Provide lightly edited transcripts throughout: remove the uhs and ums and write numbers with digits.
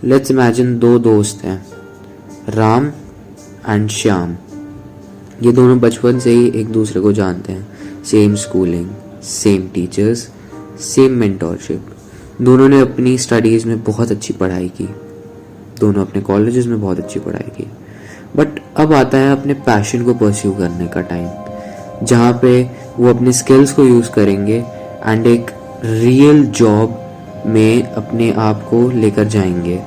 Let's imagine दो दोस्त हैं, राम एंड श्याम। ये दोनों बचपन से ही एक दूसरे को जानते हैं। Same schooling, same teachers, same mentorship. दोनों ने अपनी स्टडीज़ में बहुत अच्छी पढ़ाई की, दोनों अपने कॉलेजेस में बहुत अच्छी पढ़ाई की। बट अब आता है अपने पैशन को परस्यू करने का टाइम, जहाँ पे वो अपने स्किल्स को यूज़ करेंगे एंड एक रियल जॉब में अपने आप को लेकर जाएंगे।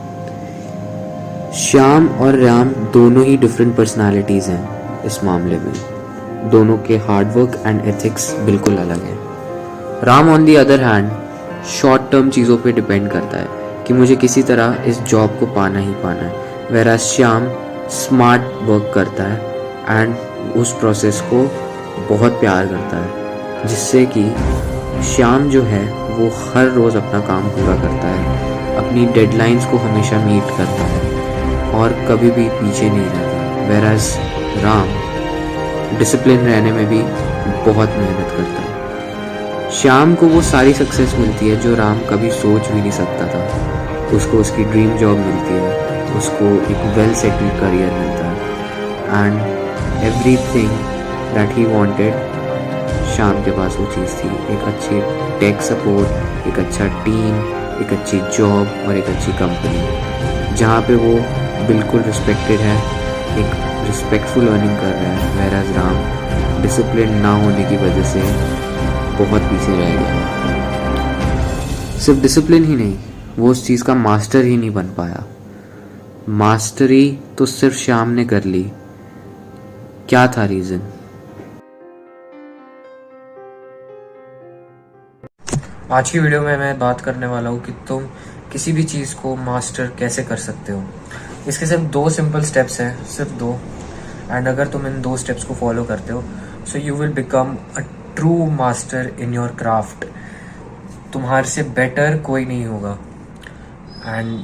श्याम और राम दोनों ही डिफरेंट पर्सनालिटीज़ हैं इस मामले में। दोनों के हार्डवर्क एंड एथिक्स बिल्कुल अलग हैं। Ram on the other hand short term चीज़ों पे डिपेंड करता है कि मुझे किसी तरह इस जॉब को पाना ही पाना है, वेराज श्याम स्मार्ट वर्क करता है एंड उस प्रोसेस को बहुत प्यार करता है, जिससे कि श्याम जो है वो हर रोज़ अपना काम पूरा करता है, अपनी डेडलाइंस को हमेशा मीट करता है और कभी भी पीछे नहीं रहता। वेराज राम डिसिप्लिन रहने में भी बहुत मेहनत करता है। श्याम को वो सारी सक्सेस मिलती है जो राम कभी सोच भी नहीं सकता था। उसको उसकी ड्रीम जॉब मिलती है, उसको एक वेल सेटल्ड करियर मिलता है and everything that he wanted, Shyam के पास वो चीज़ थी। एक अच्छी टेक सपोर्ट, एक अच्छा टीम, एक अच्छी जॉब और एक अच्छी कंपनी जहाँ पे वो बिल्कुल रिस्पेक्टेड है, एक रिस्पेक्टफुल अर्निंग कर रहा है। वेराज राम डिसिप्लिन ना होने की वजह से बहुत पीछे रह गया। सिर्फ डिसिप्लिन ही नहीं, वो उस चीज़ का मास्टर ही नहीं बन पाया। मास्टरी तो सिर्फ श्याम ने कर ली। क्या था रीज़न? आज की वीडियो में मैं बात करने वाला हूँ कि तुम किसी भी चीज़ को मास्टर कैसे कर सकते हो। इसके सिर्फ 2 सिंपल स्टेप्स हैं, सिर्फ 2। एंड अगर तुम इन 2 स्टेप्स को फॉलो करते हो so you will become a true master in your craft. तुम्हारे से बेटर कोई नहीं होगा। And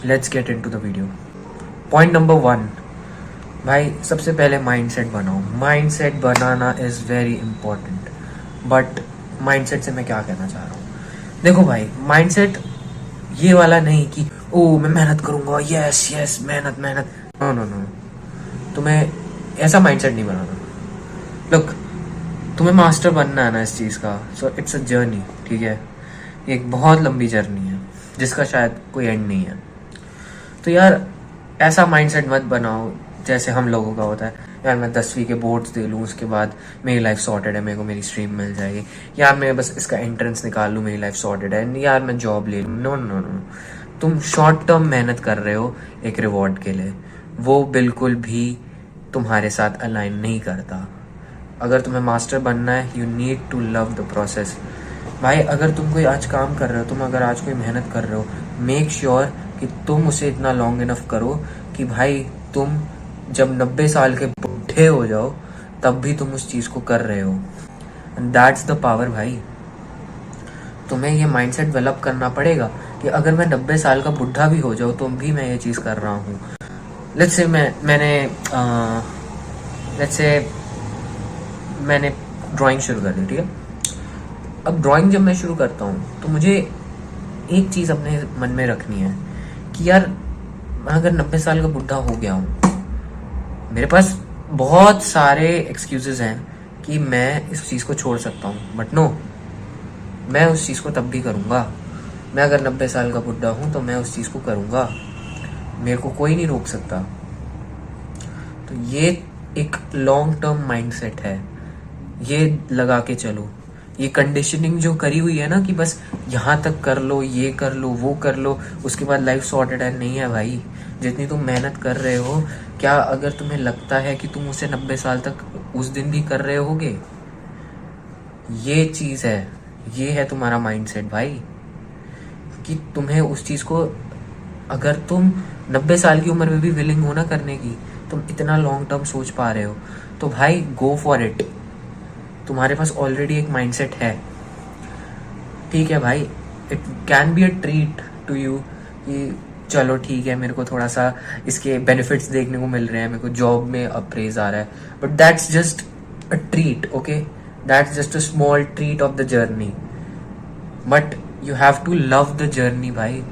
let's get into the video. Point number 1, भाई सबसे पहले माइंडसेट बनाओ। Mindset banana is very important. But mindset से मैं क्या कहना चाह रहा हूँ, देखो भाई, माइंडसेट ये वाला नहीं कि ओ मैं मेहनत करूंगा, यस यस मेहनत मेहनत। नो नो नो, तुम्हें ऐसा माइंडसेट नहीं बनाना। लुक, तुम्हें मास्टर बनना है ना इस चीज़ का, सो इट्स अ जर्नी, ठीक है। ये एक बहुत लंबी जर्नी है जिसका शायद कोई एंड नहीं है। तो यार ऐसा माइंडसेट मत बनाओ जैसे हम लोगों का होता है, यार मैं 10वीं के बोर्ड्स दे लूँ, उसके बाद मेरी लाइफ सॉर्टेड है, मेरे को मेरी स्ट्रीम मिल जाएगी, यार मैं बस इसका एंट्रेंस निकाल लूँ, मेरी लाइफ सॉर्टेड है, यार मैं जॉब ले लूँ। नो नो नो, तुम शॉर्ट टर्म मेहनत कर रहे हो एक रिवॉर्ड के लिए, वो बिल्कुल भी तुम्हारे साथ अलाइन नहीं करता। अगर तुम्हें मास्टर बनना है, you need to love the process. भाई अगर तुम कोई आज काम कर रहे हो, तुम अगर आज कोई मेहनत कर रहे हो, मेक श्योर कि तुम उसे इतना लॉन्ग इनफ करो कि भाई तुम जब 90 साल के बुढ़े हो जाओ तब भी तुम उस चीज़ को कर रहे हो। एंड दैट्स द पावर भाई। तुम्हें ये माइंडसेट डेवलप करना पड़ेगा कि अगर मैं 90 साल का बुढ़ा भी हो जाऊँ तो भी मैं ये चीज़ कर रहा हूँ। लेट्स से मैंने ड्राइंग शुरू कर दी, ठीक है। अब ड्राइंग जब मैं शुरू करता हूँ तो मुझे एक चीज़ अपने मन में रखनी है कि यार मैं अगर 90 साल का बुढ़ा हो गया हूँ, मेरे पास बहुत सारे एक्सक्यूजेस हैं कि मैं इस चीज़ को छोड़ सकता हूँ, बट नो, मैं उस चीज़ को तब भी करूँगा। मैं अगर 90 साल का बुढ़ा हूँ तो मैं उस चीज़ को करूँगा, मेरे को कोई नहीं रोक सकता। तो ये एक लॉन्ग टर्म माइंडसेट है, ये लगा के चलो। ये कंडीशनिंग जो करी हुई है ना कि बस यहाँ तक कर लो, ये कर लो, वो कर लो, उसके बाद लाइफ सॉर्टेड है, नहीं है भाई। जितनी तुम मेहनत कर रहे हो, क्या अगर तुम्हें लगता है कि तुम उसे 90 साल तक उस दिन भी कर रहे होगे? ये चीज़ है, ये है तुम्हारा माइंडसेट भाई, कि तुम्हें उस चीज़ को, अगर तुम 90 साल की उम्र में भी विलिंग हो ना करने की, तुम इतना लॉन्ग टर्म सोच पा रहे हो, तो भाई गो फॉर इट। तुम्हारे पास ऑलरेडी एक माइंडसेट है, ठीक है भाई। It can be a treat to you कि चलो ठीक है, मेरे को थोड़ा सा इसके बेनिफिट्स देखने को मिल रहे हैं, मेरे को जॉब में अप्रेज आ रहा है, but that's just a treat, okay. That's just a small treat of the journey, but you have to love the journey भाई।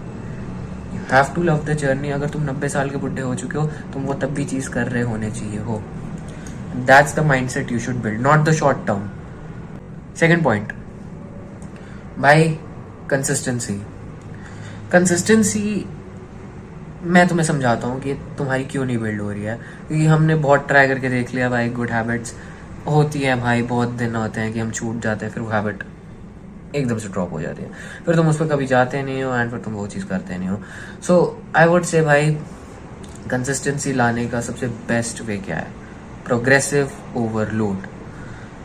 Have to love the journey. अगर तुम 90 साल के बुढ़े हो चुके हो, तुम वो तब भी चीज़ कर रहे होने चाहिए हो। That's the mind set you should build, not the short term. Second point भाई, कंसिस्टेंसी। कंसिस्टेंसी मैं तुम्हें समझाता हूँ कि तुम्हारी क्यों नहीं बिल्ड हो रही है, क्योंकि हमने बहुत ट्राई करके देख लिया भाई। गुड हैबिट्स होती हैं भाई, बहुत दिन होते हैं कि हम छूट जाते हैं, फिर वो हैबिट एकदम से ड्रॉप हो जाती है, फिर तुम उस पर कभी जाते नहीं हो एंड फिर तुम वो चीज़ करते नहीं हो। सो आई वुड से भाई, कंसिस्टेंसी लाने का सबसे बेस्ट वे क्या है? Progressive overload.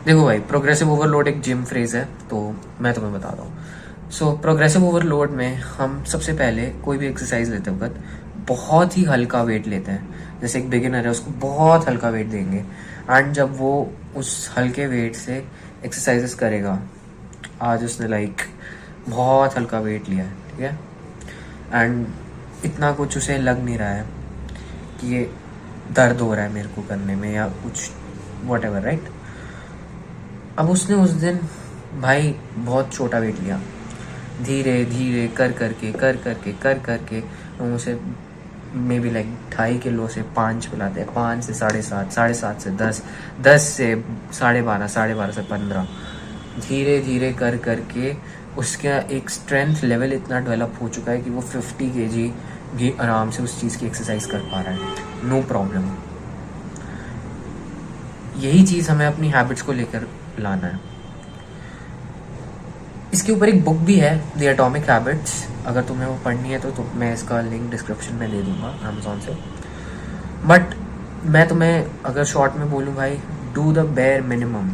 देखो भाई, प्रोग्रेसिव ओवरलोड एक जिम फ्रेज है, तो मैं तुम्हें बताता हूँ। सो प्रोग्रेसिव ओवरलोड में हम सबसे पहले कोई भी एक्सरसाइज लेते वक्त बहुत ही हल्का वेट लेते हैं। जैसे एक बिगिनर है, उसको बहुत हल्का वेट देंगे, एंड जब वो उस हल्के वेट से एक्सरसाइजेस करेगा, आज उसने लाइक बहुत हल्का वेट लिया है, ठीक है, एंड इतना कुछ उसे लग नहीं रहा है कि ये दर्द हो रहा है मेरे को करने में या कुछ वॉट एवर, राइट। अब उसने उस दिन भाई बहुत छोटा वेट लिया, धीरे धीरे कर करके हम उसे मे बी लाइक 2.5 किलो से 5 पिलाते हैं, 5 से 7.5, 7.5 से 10, 10 से 12.5, 12.5 से 15, धीरे धीरे कर करके उसका एक स्ट्रेंथ लेवल इतना डेवलप हो चुका है कि वो 50 kg भी आराम से उस चीज़ की एक्सरसाइज कर पा रहा है, नो प्रॉब्लम। यही चीज़ हमें अपनी हैबिट्स को लेकर लाना है। इसके ऊपर एक बुक भी है, द एटॉमिक हैबिट्स। अगर तुम्हें वो पढ़नी है तो मैं इसका लिंक डिस्क्रिप्शन में दे दूंगा अमेजोन से। बट मैं तुम्हें अगर शॉर्ट में बोलूँ भाई, do the bare minimum.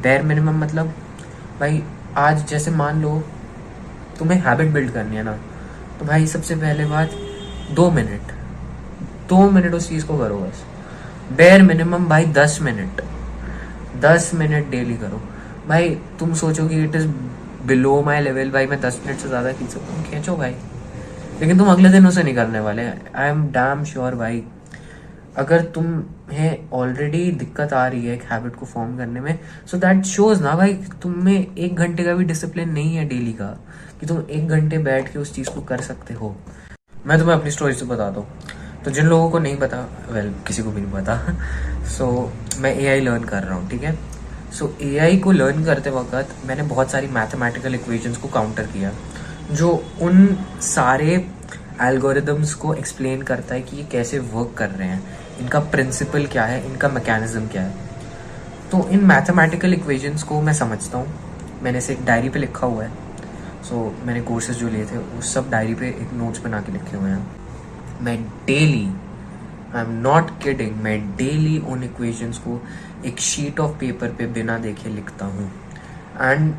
Bare minimum मतलब भाई, आज जैसे मान लो तुम्हें हैबिट बिल्ड करनी है ना, तो भाई सबसे पहले बात 2 मिनट उस चीज़ को करो बस। बेयर मिनिमम भाई 10 मिनट डेली करो। भाई तुम सोचोगे it is below my level, भाई मैं 10 मिनट से ज़्यादा खींच सकता हूँ, खींचो भाई, लेकिन तुम अगले दिन उसे नहीं करने वाले। आई एम डैम श्योर भाई, अगर तुम्हें ऑलरेडी दिक्कत आ रही है एक हैबिट को फॉर्म करने में, सो दैट शोज ना भाई, तुम में 1 घंटे का भी डिसिप्लिन नहीं है डेली का, कि तुम 1 घंटे बैठ के उस चीज़ को कर सकते हो। मैं तुम्हें अपनी स्टोरी से बताता हूँ, तो जिन लोगों को नहीं पता, किसी को भी नहीं पता, सो मैं AI लर्न कर रहा हूँ, ठीक है। सो AI को लर्न करते वक्त मैंने बहुत सारी मैथमेटिकल इक्वेशंस को काउंटर किया, जो उन सारे एल्गोरिदम्स को एक्सप्लेन करता है कि ये कैसे वर्क कर रहे हैं, इनका प्रिंसिपल क्या है, इनका मैकेनिज्म क्या है। तो इन मैथमेटिकल इक्वेशंस को मैं समझता हूँ, मैंने इसे एक डायरी पे लिखा हुआ है। सो मैंने कोर्सेज जो लिए थे उस सब डायरी पे एक नोट्स बना के लिखे हुए हैं। मैं daily, I am not kidding, मैं डेली उन इक्वेशंस को एक शीट ऑफ पेपर पे बिना देखे लिखता हूँ। एंड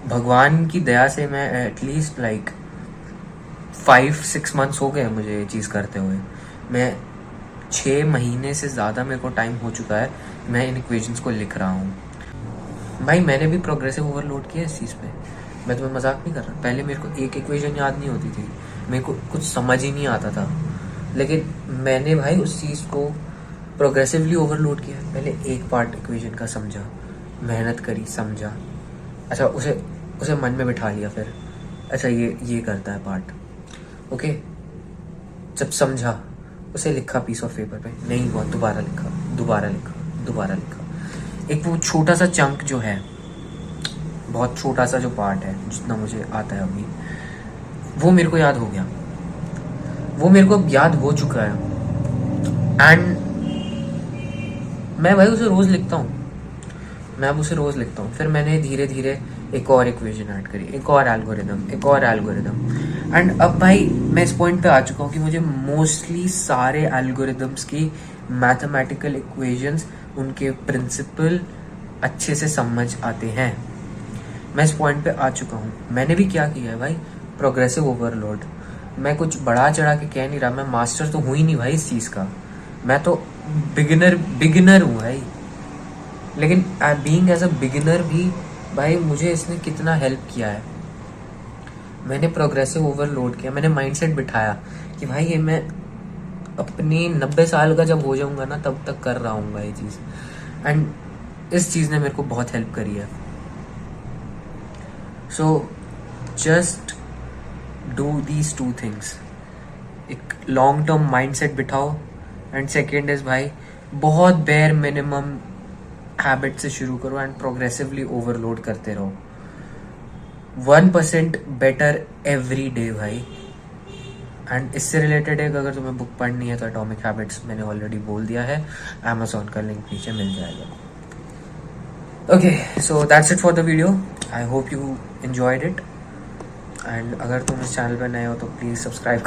भगवान की दया से मैं एटलीस्ट लाइक 5-6 मंथ्स हो गए मुझे ये चीज़ करते हुए। मैं 6 महीने से ज़्यादा मेरे को टाइम हो चुका है, मैं इन इक्वेशंस को लिख रहा हूँ। भाई मैंने भी प्रोग्रेसिव ओवरलोड किया इस चीज़ पे, मैं तुम्हें मजाक नहीं कर रहा। पहले मेरे को एक इक्वेशन याद नहीं होती थी, मेरे को कुछ समझ ही नहीं आता था, लेकिन मैंने भाई उस चीज़ को प्रोग्रेसिवली ओवरलोड किया। पहले एक पार्ट इक्वेशन का समझा, मेहनत करी, समझा, अच्छा उसे मन में बिठा लिया, फिर अच्छा ये करता है पार्ट, ओके। जब समझा उसे लिखा पीस ऑफ पेपर पे, नहीं हुआ दोबारा लिखा। एक वो छोटा सा चंक जो है, बहुत छोटा सा जो पार्ट है, जितना मुझे आता है अभी, वो मेरे को याद हो गया, वो मेरे को याद हो चुका है। एंड मैं भाई उसे रोज़ लिखता हूँ, फिर मैंने धीरे धीरे एक और इक्वेशन ऐड करी, एक और एल्गोरिदम। एंड अब भाई मैं इस पॉइंट पे आ चुका हूँ कि मुझे मोस्टली सारे एल्गोरिदम्स की मैथमेटिकल इक्वेशंस, उनके प्रिंसिपल अच्छे से समझ आते हैं। मैं इस पॉइंट पे आ चुका हूँ। मैंने भी क्या किया है भाई, प्रोग्रेसिव ओवरलोड। मैं कुछ बड़ा चढ़ा के कह नहीं रहा, मैं मास्टर तो हूँ ही नहीं भाई इस चीज़ का, मैं तो बिगिनर हूँ भाई। लेकिन बीइंग एज अ बिगिनर भी भाई मुझे इसने कितना हेल्प किया है। मैंने प्रोग्रेसिव ओवरलोड किया, मैंने माइंडसेट बिठाया कि भाई ये मैं अपनी 90 साल का जब हो जाऊंगा ना, तब तक कर रहा हूँ ये चीज़। एंड इस चीज़ ने मेरे को बहुत हेल्प करी है। So just do these 2 things, long term mindset बिठाओ, एंड सेकेंड इज भाई बहुत बेयर मिनिमम हैबिट से शुरू करो एंड प्रोग्रेसिवली ओवरलोड करते रहो. 1% बेटर एवरी डे भाई. एंड इससे रिलेटेड है अगर तुम्हें बुक पढ़नी है तो एटॉमिक हैबिट्स मैंने ऑलरेडी बोल दिया है, Amazon का लिंक नीचे मिल जाएगा. Okay, so that's it for the video. I hope you enjoyed it. And अगर तुम इस चैनल पर नए हो तो प्लीज़ सब्सक्राइब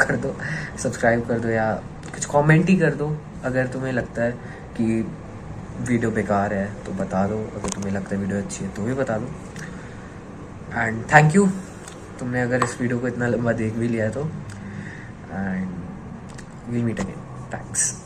कर दो या कुछ कमेंट ही कर दो. अगर तुम्हें लगता है कि वीडियो बेकार है तो बता दो, अगर तुम्हें लगता है वीडियो अच्छी है तो भी बता दो. एंड थैंक यू, तुमने अगर इस वीडियो को इतना लंबा देख भी लिया है तो. And we'll meet again. Thanks.